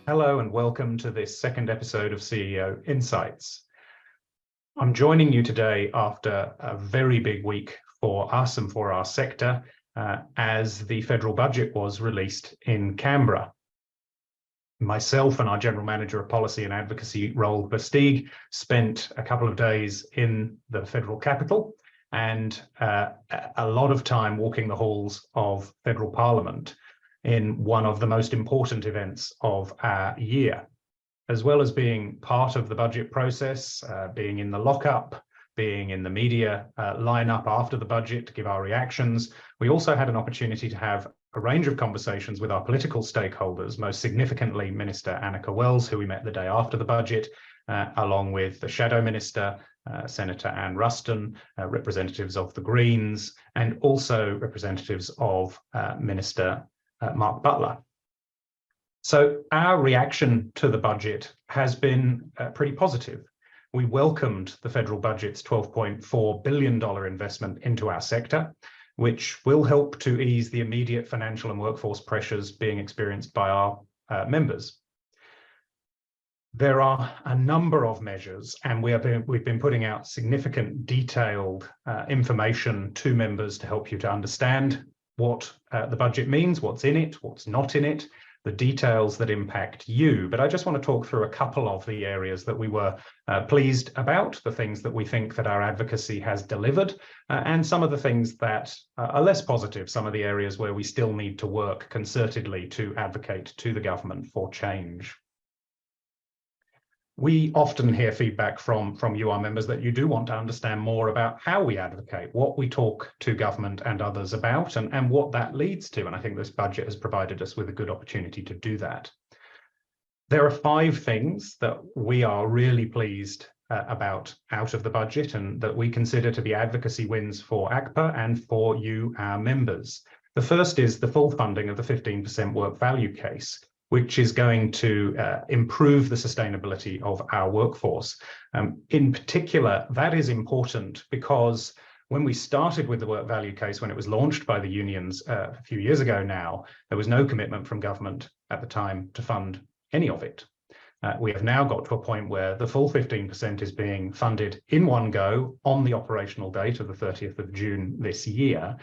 Hello and welcome to this second episode of CEO Insights. I'm joining you today after a very big week for us and for our sector as the federal budget was released in Canberra. Myself and our General Manager of Policy and Advocacy, Roel Versteeg, spent a couple of days in the federal capital and a lot of time walking the halls of federal parliament in one of the most important events of our year. As well as being part of the budget process, being in the lockup, being in the media lineup after the budget to give our reactions, we also had an opportunity to have a range of conversations with our political stakeholders, most significantly Minister Anneka Wells, who we met the day after the budget, along with the Shadow Minister, Senator Anne Ruston, representatives of the Greens, and also representatives of Minister Mark Butler. So our reaction to the budget has been pretty positive. We welcomed the federal budget's $12.4 billion investment into our sector, which will help to ease the immediate financial and workforce pressures being experienced by our members. There are a number of measures, and we've been putting out significant detailed information to members to help you to understand what the budget means, what's in it, what's not in it, the details that impact you. But I just want to talk through a couple of the areas that we were pleased about, the things that we think that our advocacy has delivered, and some of the things that are less positive, some of the areas where we still need to work concertedly to advocate to the government for change. We often hear feedback from you, our members, that you do want to understand more about how we advocate, what we talk to government and others about, and what that leads to. And I think this budget has provided us with a good opportunity to do that. There are 5 things that we are really pleased about out of the budget and that we consider to be advocacy wins for ACPA and for you, our members. The first is the full funding of the 15% work value case, which is going to improve the sustainability of our workforce. In particular, that is important because when we started with the work value case, when it was launched by the unions a few years ago now, there was no commitment from government at the time to fund any of it. We have now got to a point where the full 15% is being funded in one go on the operational date of the 30th of June this year,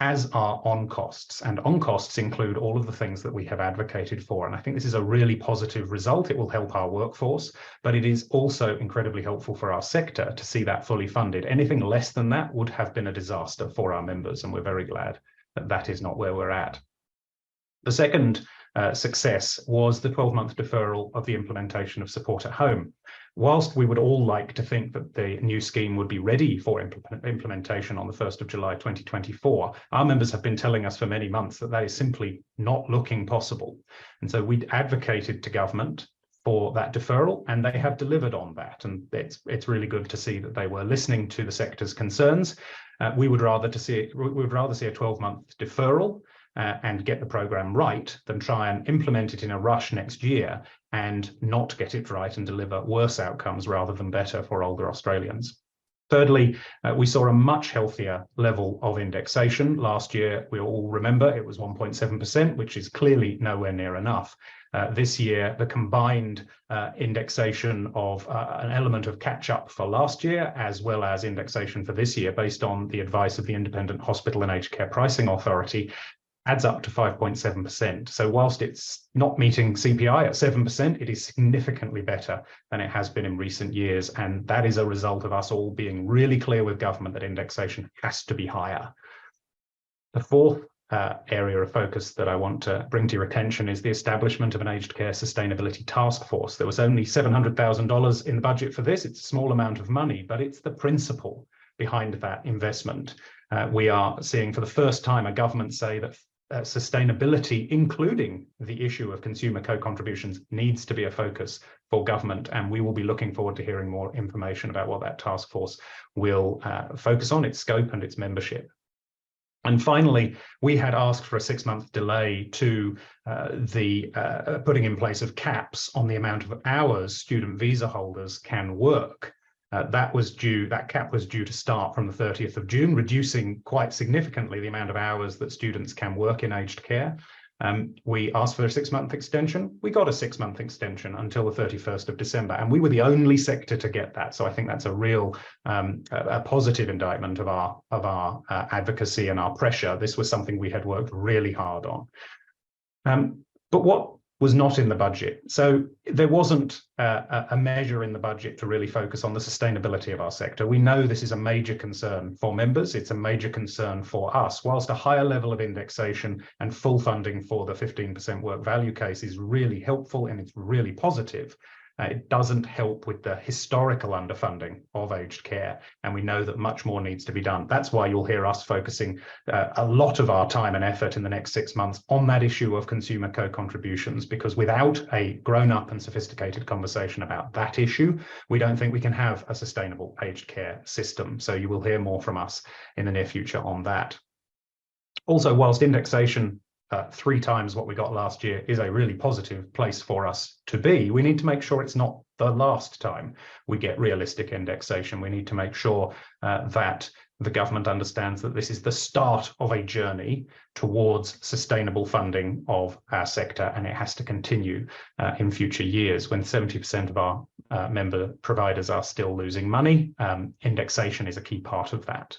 as are on costs. And on costs include all of the things that we have advocated for. And I think this is a really positive result. It will help our workforce, but it is also incredibly helpful for our sector to see that fully funded. Anything less than that would have been a disaster for our members, and we're very glad that that is not where we're at. The second success was the 12-month deferral of the implementation of support at home. Whilst we would all like to think that the new scheme would be ready for implementation on the 1st of July 2024, our members have been telling us for many months that that is simply not looking possible. And so we advocated to government for that deferral, and they have delivered on that. And it's really good to see that they were listening to the sector's concerns. We would rather see a 12-month deferral and get the programme right than try and implement it in a rush next year and not get it right and deliver worse outcomes rather than better for older Australians. Thirdly, we saw a much healthier level of indexation. Last year, we all remember, it was 1.7%, which is clearly nowhere near enough. This year, the combined indexation of an element of catch-up for last year, as well as indexation for this year, based on the advice of the Independent Hospital and Aged Care Pricing Authority, adds up to 5.7%. So whilst it's not meeting CPI at 7%, it is significantly better than it has been in recent years. And that is a result of us all being really clear with government that indexation has to be higher. The fourth area of focus that I want to bring to your attention is the establishment of an aged care sustainability task force. There was only $700,000 in the budget for this. It's a small amount of money, but it's the principle behind that investment. We are seeing for the first time a government say that sustainability, including the issue of consumer co-contributions, needs to be a focus for government, and we will be looking forward to hearing more information about what that task force will focus on, its scope and its membership. And finally, we had asked for a 6-month delay to the putting in place of caps on the amount of hours student visa holders can work. That cap was due to start from the 30th of June, reducing quite significantly the amount of hours that students can work in aged care. We asked for a 6-month extension. We got a 6-month extension until the 31st of December, and we were the only sector to get that. So I think that's a real a positive indictment of our advocacy and our pressure. This was something we had worked really hard on. But what was not in the budget? So there wasn't a measure in the budget to really focus on the sustainability of our sector. We know this is a major concern for members. It's a major concern for us. Whilst a higher level of indexation and full funding for the 15% work value case is really helpful and it's really positive, it doesn't help with the historical underfunding of aged care, and we know that much more needs to be done. That's why you'll hear us focusing a lot of our time and effort in the next 6 months on that issue of consumer co-contributions, because without a grown-up and sophisticated conversation about that issue, we don't think we can have a sustainable aged care system. So you will hear more from us in the near future on that. Also, whilst indexation 3 times what we got last year is a really positive place for us to be, we need to make sure it's not the last time we get realistic indexation. We need to make sure that the government understands that this is the start of a journey towards sustainable funding of our sector, and it has to continue in future years. When 70% of our member providers are still losing money, indexation is a key part of that.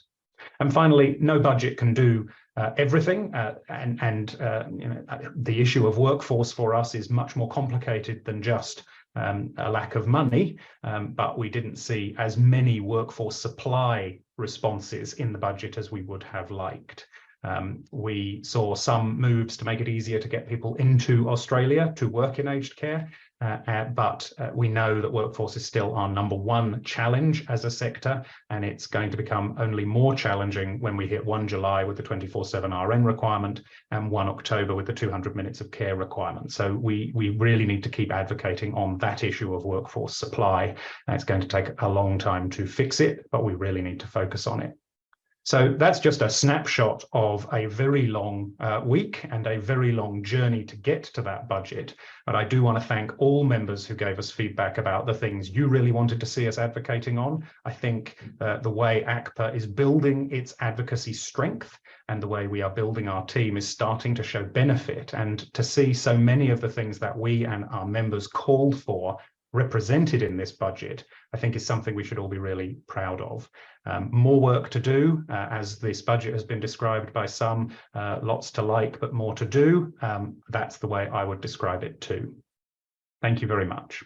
And finally, no budget can do everything, and you know, the issue of workforce for us is much more complicated than just a lack of money, but we didn't see as many workforce supply responses in the budget as we would have liked. We saw some moves to make it easier to get people into Australia to work in aged care, but we know that workforce is still our #1 challenge as a sector, and it's going to become only more challenging when we hit 1 July with the 24/7 RN requirement and 1 October with the 200 minutes of care requirement. So we really need to keep advocating on that issue of workforce supply. It's going to take a long time to fix it, but we really need to focus on it. So that's just a snapshot of a very long week and a very long journey to get to that budget. But I do want to thank all members who gave us feedback about the things you really wanted to see us advocating on. I think the way ACPA is building its advocacy strength and the way we are building our team is starting to show benefit, and to see so many of the things that we and our members called for represented in this budget, I think is something we should all be really proud of. More work to do, as this budget has been described by some, lots to like, but more to do. That's the way I would describe it too. Thank you very much.